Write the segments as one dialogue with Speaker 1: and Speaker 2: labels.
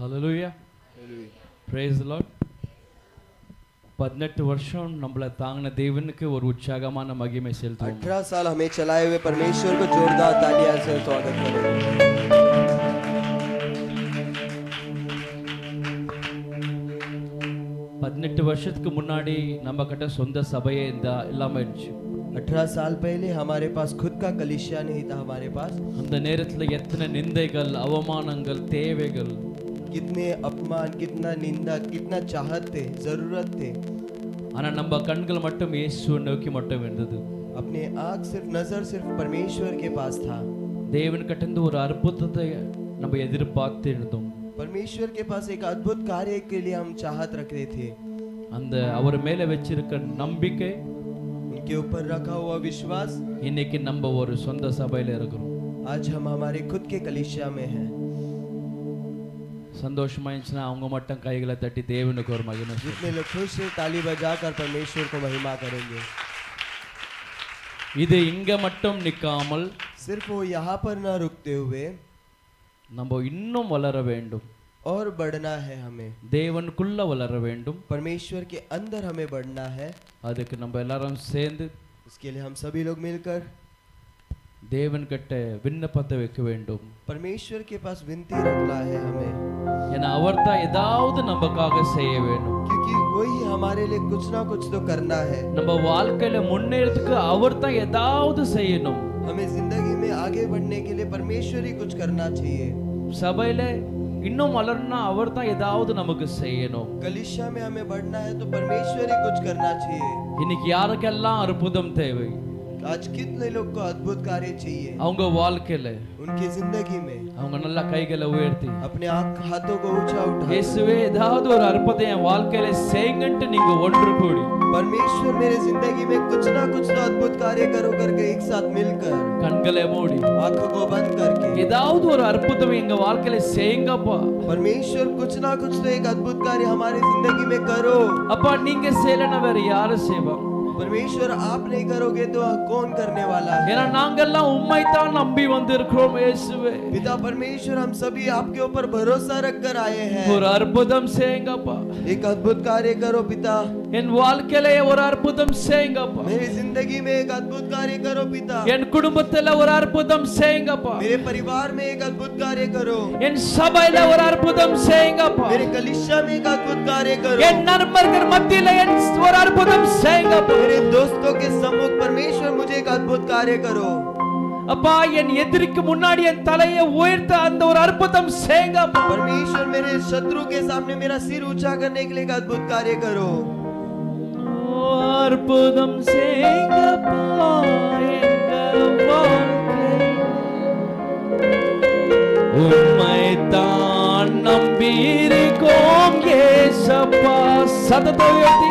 Speaker 1: Hallelujah. Praise the Lord. 18 வருஷம் நம்மள தாங்கின தேவனுக்கு ஒரு உற்சாகமான மகிமை செலுத்துவோம்.
Speaker 2: 18 साल हमें चलाए हुए परमेश्वर को जोरदार तालियां से स्वागत करें.
Speaker 1: 18 வருஷத்துக்கு முன்னாடி நம்ம கிட்ட சொந்த சபையே இல்லாம இருந்துச்சு.
Speaker 2: 18 साल पहले हमारे पास खुद का कलीसिया नहीं था हमारे पास.
Speaker 1: அந்த நேரத்துல எத்தனை நிந்தைகள், அவமானங்கள், தேவைகள்,
Speaker 2: कितने अपमान, कितना निंदा, कितना चाहत थे, जरूरत थे.
Speaker 1: ஆனா நம்ம கண்கள் மட்டும் இயேசுவை நோக்கி மட்டும் இருந்தது.
Speaker 2: अपने आँख सिर्फ नजर सिर्फ परमेश्वर के पास था.
Speaker 1: தேவன் கிட்ட இருந்து ஒரு அற்புதத்தை நம்ம எதிர்பார்த்து இருந்தோம்.
Speaker 2: परमेश्वर के पास एक अद्भुत कार्य के लिए हम चाहत रखते थे.
Speaker 1: அந்த அவர் மேல வச்சிருக்க நம்பிக்கை,
Speaker 2: उनके ऊपर रखा हुआ विश्वास,
Speaker 1: இன்னைக்கு நம்ம ஒரு சொந்த சபையில இருக்கிறோம்.
Speaker 2: आज हम हमारे खुद के कलीसिया में हैं.
Speaker 1: சந்தோஷமா இருந்துச்சுன்னா அவங்க மட்டும் கைகளை தட்டி தேவனுக்கு ஒரு மகிமை.
Speaker 2: जितने लोग खुश हैं ताली बजाकर परमेश्वर को महिमा करेंगे.
Speaker 1: இது இங்க மட்டும் நிக்காமல்
Speaker 2: सिर्फ वो यहाँ पर न रुकते हुए
Speaker 1: நம்ம இன்னும் வளர வேண்டும்.
Speaker 2: और बढ़ना है हमें.
Speaker 1: தேவனுக்குள்ள வளர வேண்டும்.
Speaker 2: परमेश्वर के अंदर हमें बढ़ना है.
Speaker 1: அதுக்கு நம்ம எல்லாரும் சேர்ந்து
Speaker 2: इसके लिए हम सभी लोग मिलकर
Speaker 1: தேவன் கிட்ட விண்ணப்பத்தை வைக்க வேண்டும்.
Speaker 2: परमेश्वर के पास विनती रखना है हमें.
Speaker 1: ஏன்னா அவர் தான் ஏதாவது நமக்காக செய்ய வேண்டும்.
Speaker 2: क्योंकि वही हमारे लिए कुछ ना कुछ तो करना है.
Speaker 1: நம்ம வாழ்க்கையில முன்னேறதுக்கு அவர் தான் ஏதாவது செய்யணும்.
Speaker 2: हमें जिंदगी में आगे बढ़ने के लिए परमेश्वर ही कुछ करना चाहिए.
Speaker 1: சபையில இன்னும் வளரணும்னா அவர் தான் ஏதாவது நமக்கு செய்யணும்.
Speaker 2: कलीसिया में हमें बढ़ना है तो परमेश्वर ही कुछ करना चाहिए.
Speaker 1: இன்னைக்கு யாருக்கெல்லாம் அற்புதம் தேவை?
Speaker 2: आज कितने लोग को अद्भुत कार्य चाहिए
Speaker 1: அவங்க வாழ்க்கையில,
Speaker 2: उनकी जिंदगी में.
Speaker 1: அவங்க நல்லா கைகளை உயர்த்தி
Speaker 2: अपने हाथों को ऊंचा उठा,
Speaker 1: இயேசுவே ஏதாவது ஒரு அற்புதம் என் வாழ்க்கையில செய்யுங்கன்னு நீங்க ஒன்று கூடி
Speaker 2: परमेश्वर मेरे जिंदगी में कुछ ना कुछ तो अद्भुत कार्य करो करके एक साथ मिलकर
Speaker 1: கண்களை மூடி
Speaker 2: आंखों को बंद करके
Speaker 1: ஏதாவது ஒரு அற்புதம் எங்க வாழ்க்கையில செய்யுங்கப்பா.
Speaker 2: परमेश्वर कुछ ना कुछ तो एक अद्भुत कार्य हमारी जिंदगी में करो.
Speaker 1: அப்பா நீங்க செய்யலனா வேற யாரு செய்வாங்க?
Speaker 2: परमेश्वर आप नहीं करोगे तो कौन करने वाला है?
Speaker 1: ஏன்னா நாங்கெல்லாம் உம்மை தான் நம்பி வந்திருக்கிறோம் இயேசுவே.
Speaker 2: पिता परमेश्वर हम सभी आपके ऊपर भरोसा रखकर आए हैं.
Speaker 1: ஒரு அற்புதம் செய்யுங்கப்பா.
Speaker 2: एक अद्भुत कार्य करो पिता.
Speaker 1: என் வாழ்க்கையில ஒரு அற்புதம் செய்யுங்கப்பா.
Speaker 2: मेरी जिंदगी में एक अद्भुत कार्य करो पिता.
Speaker 1: என் குடும்பத்துல ஒரு அற்புதம் செய்யுங்கப்பா.
Speaker 2: मेरे परिवार में एक अद्भुत कार्य करो.
Speaker 1: என் சபையில ஒரு அற்புதம் செய்யுங்கப்பா.
Speaker 2: मेरे कलीसिया में एक अद्भुत कार्य करो.
Speaker 1: என் நண்பர்கள் மத்தியில ஒரு அற்புதம் செய்யுங்கப்பா.
Speaker 2: मेरे दोस्तों के सम्मुख परमेश्वर मुझे एक अद्भुत कार्य करो.
Speaker 1: அப்பா என் எதிரிக்கு முன்னாடி என் தலையை உயர்த்த அந்த ஒரு அற்புதம் செய்யுங்கப்பா.
Speaker 2: परमेश्वर मेरे शत्रु के सामने मेरा सिर ऊंचा करने के लिए एक अद्भुत कार्य करो.
Speaker 1: அற்புதம் செய்யுங்கப்பா எங்க வாழ்க்கை உம்மை தான் நம்பியிருக்கோம் இயேசப்பா. சத்தத்தை உயர்த்தி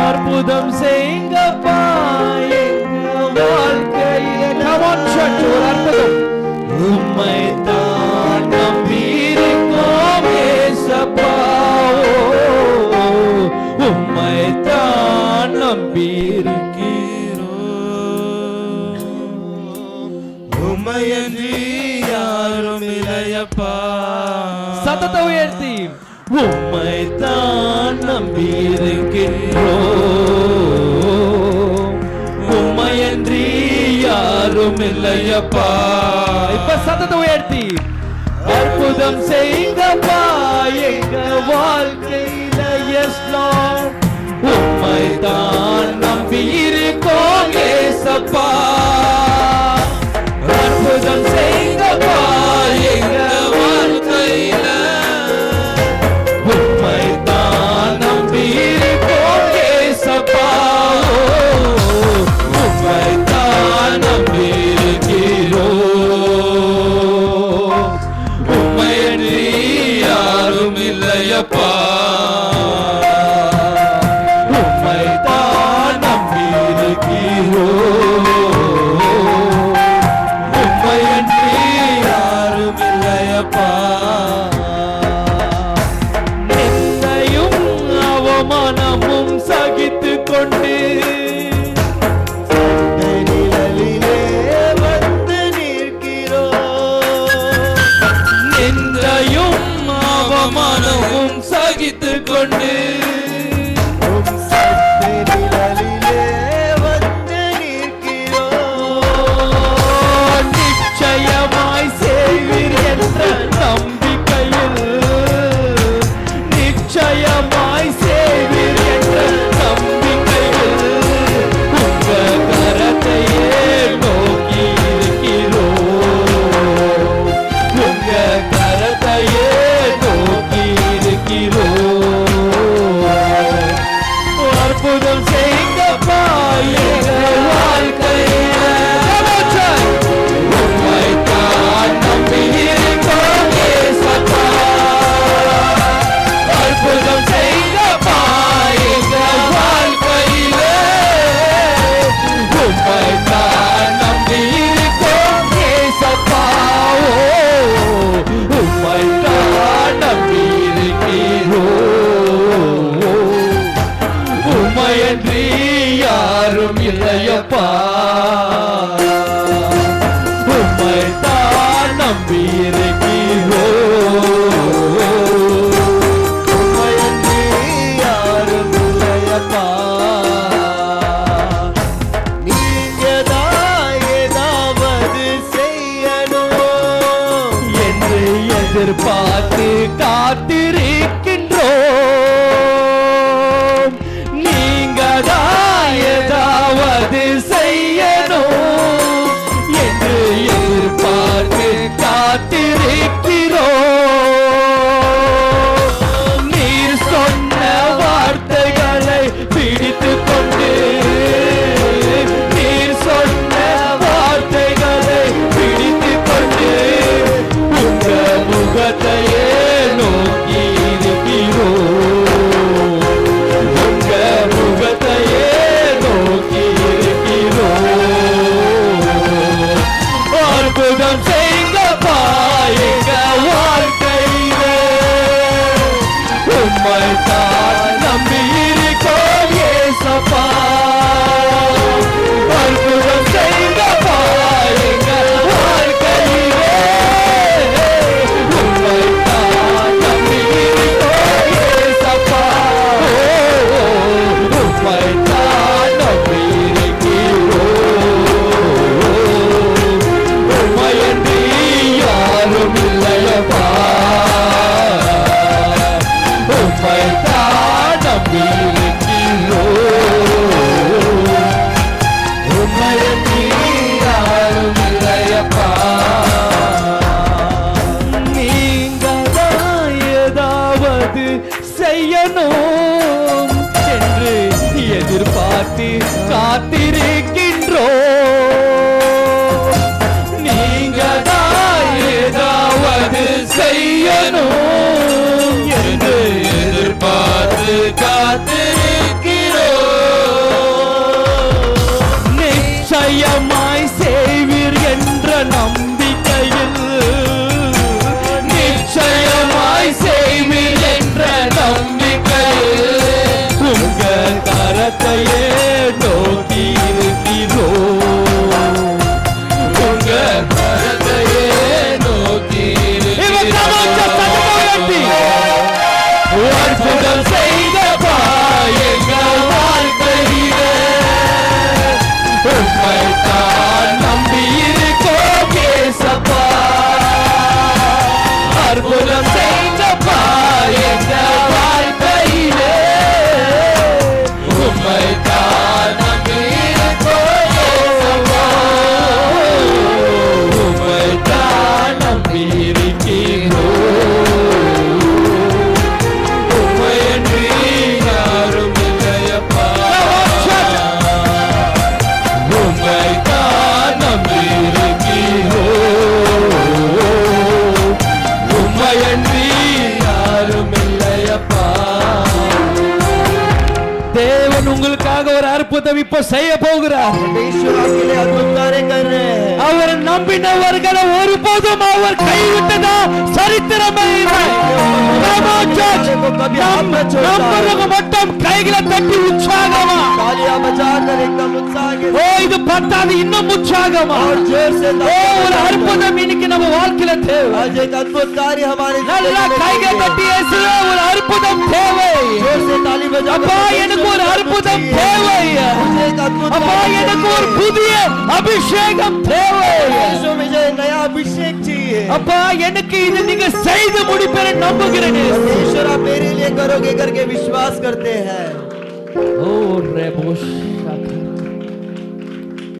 Speaker 1: அற்புதம் செய்யுங்கப்பா எங்க வாழ்க்கையில. Come on church, ஒரு அற்புதம். உம்மை தான் நம்பியிருக்கோம் இயேசப்பா. உம்மை தான் நம்பியிருக்கிறோம்.
Speaker 3: உம்மையன்றி யாரும் இல்லையப்பா.
Speaker 1: சத்தத்தை உயர்த்தி உம்மை தான் நம்பியிருக்கிறோம். உம்மையன்றி யாரும் இல்லையப்பா. இப்ப சத்தத்தை உயர்த்தி அற்புதம் செய்யுங்கப்பா எங்க வாழ்க்கையில. எஸ் லார்ட் உம்மை தான் நம்பியிருக்கோம் இயேசப்பா. அற்புதம் செய்யுங்கப்பா எங்க வாழ்க்கையில. உம்மை தான் நம்பியிருக்கோம் இயேசப்பா. உம்மை தான் நம்பியிருக்கிறோம். உம்மையன்றி யாரும் இல்லையப்பா. உம்மை தான் நம்பியிருக்கிறோம். எதிர்பார்த்து காத்திருக்கின்றோம். நீங்க தான் ஏதாவது செய்யணும் என்று எதிர்பார்த்து காத்திருக்கிறோம். நீர் சொன்ன வார்த்தைகளை பிடித்துக் கொண்டு, நீர் சொன்ன வார்த்தைகளை பிடித்துக் கொண்டு உங்க முகத்தையே நோக்கி இருக்கிறோம். உங்க முகத்தையே நோக்கி இருக்கிறோம். அற்புதம் செய்ங்கப்பா எங்க வாழ்க்கையிலே, உம்மை தான் நம்பி இருக்கோம் ஏசப்பா. அற்புதம் செய்ங்கப்பா எங்க வாழ்க்கையிலே, உம்மை தான் நம்பி இருக்கோம் ஏசப்பா. உம்மை தான் நம்பி இருக்கிறோம். உம்மையன்றி யாரும் இல்லையப்பா. உம்மை தான் நம்பி இருக்கிறோம். உம்மையன்றி யாரும் இல்லையப்பா. நீங்க தான் ஏதாவது செய்யணும் என்று எதிர்பார்த்து காத்திருக்கின்றோம். நீங்க தான் ஏதாவது செய்யணும் என்று
Speaker 3: எதிர்பார்த்து காத்திருக்கிறோம்.
Speaker 1: நிச்சயமாய் செய்வீர் என்ற நம்பிக்கையில், நிச்சயமாய் செய்வீர் என்ற நம்பிக்கையில் உங்க கரத்தையே நோக்கி இருக்கிறோம். உங்க
Speaker 3: கரத்தையே நோக்கி
Speaker 1: அற்புதம் செய்தப்பா எங்க வாழ்க்கையிலே, உம்மை தான் நம்பி இருக்கோம் ஏசப்பா. அற்புதம் செய்தப்பா எங்க வாழ்க்கையிலே, உம்மை தான் நம்பி இருக்கோம் ஏசப்பா. உம்மை தான் நம்பி இருக்கிறோம். உம்மையன்றி
Speaker 3: யாரும் இல்லையப்பா.
Speaker 1: உம்மை தான் நம்பி இருக்கிறோம். உம்மையன்றி யாரும் இல்லையப்பா. தேவன் உங்களுக்காக ஒரு அற்புதம் இப்ப செய்ய போகிறார்.
Speaker 2: ईश्वर आपके लिए अद्भुत कार्य कर रहे हैं.
Speaker 1: அவர் நம்பினவர்களை ஒருபோதும் அவர் கைவிட்டதா சரித்திரமே இல்லை. நம்புறவங்க மட்டும் கைகளை தட்டி உற்சாகமா,
Speaker 2: तालियां बजाकर एकदम उत्साह के
Speaker 1: ஓ இது பத்தாது இன்னும் உற்சாகமா.
Speaker 2: और जोर से
Speaker 1: ஓ ஒரு அற்புதம் இன்னைக்கு நம்ம வாழ்க்கையில தேவை.
Speaker 2: आज एक अद्भुत कार्य हमारे
Speaker 1: நல்லா கைகளை தட்டி இயேசுவே ஒரு அற்புதம் தேவை.
Speaker 2: जोर से ताली बजाकर
Speaker 1: அப்பா எனக்கு ஒரு அற்புதம் தேவை.
Speaker 2: मुझे एक अद्भुत
Speaker 1: அப்பா எனக்கு ஒரு புதிய அபிஷேகம் தேவை.
Speaker 2: यीशु मुझे नया अभिषेक चाहिए.
Speaker 1: அப்பா எனக்கு இதை நீங்க செய்து முடிப்பேன் நம்புகிறேன்.
Speaker 2: ईश्वर आप मेरे लिए करोगे करके विश्वास करते हैं.
Speaker 1: ஓ ரெபோஷ்